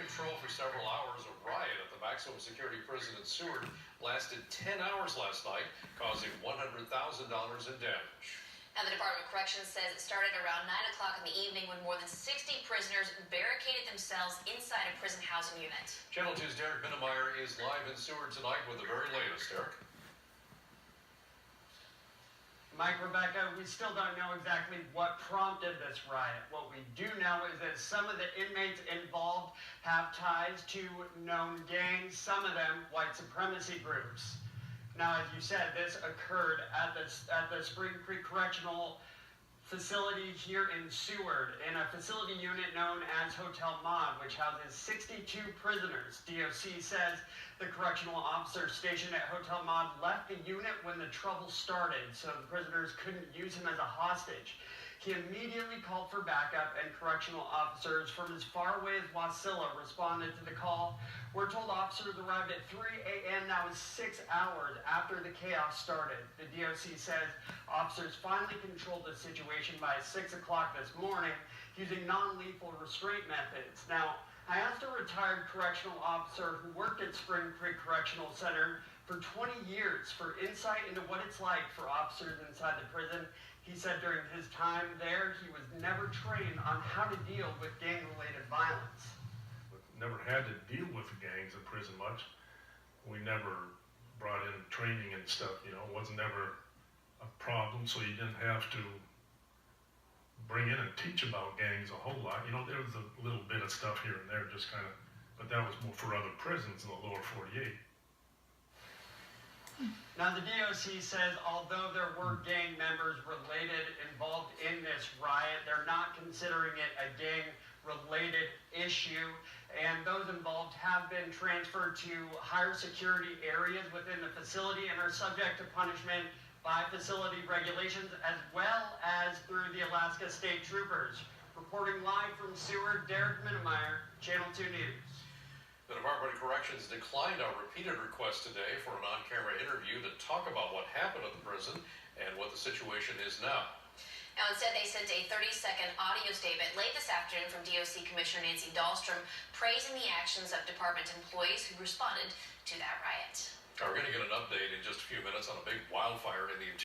control for several hours. A riot at the maximum security prison in Seward lasted 10 hours last night, causing $100,000 in damage. Now, the Department of Corrections says it started around 9 o'clock in the evening when more than 60 prisoners barricaded themselves inside a prison housing unit. Channel 2's Derek Minnemeyer is live in Seward tonight with the very latest. Derek. Mike, Rebecca, we still don't know exactly what prompted this riot. What we do know is that some of the inmates involved have ties to known gangs, some of them white supremacy groups. Now, as you said, this occurred at the Spring Creek Correctional Facility here in Seward, in a facility unit known as Hotel Mod, which houses 62 prisoners. DOC says the correctional officer stationed at Hotel Mod left the unit when the trouble started, so the prisoners couldn't use him as a hostage. He immediately called for backup, and correctional officers from as far away as Wasilla responded to the call. We're told officers arrived at 3 a.m. That was 6 hours after the chaos started. The DOC says officers finally controlled the situation by 6 o'clock this morning using non-lethal restraint methods. Now, I asked a retired correctional officer who worked at Spring Creek Correctional Center for 20 years for insight into what it's like for officers inside the prison. He said during his time there, he was never trained on how to deal with gang-related violence. Never had to deal with gangs in prison much. We never brought in training and stuff, it wasn't ever a problem, so you didn't have to bring in and teach about gangs a whole lot. There was a little bit of stuff here and there, just kind of, but that was more for other prisons in the lower 48. Now, the DOC says although there were gang members involved in this riot, they're not considering it a gang-related issue, and those involved have been transferred to higher security areas within the facility and are subject to punishment by facility regulations as well as through the Alaska State Troopers. Reporting live from Seward, Derek Minnemeyer, Channel 2 News. The Department of Corrections declined our repeated request today for an on-camera interview to talk about what happened at the prison and what the situation is now. Now, instead, they sent a 30-second audio statement late this afternoon from DOC Commissioner Nancy Dahlstrom praising the actions of department employees who responded to that riot. We're going to get an update in just a few minutes on a big wildfire in the interior.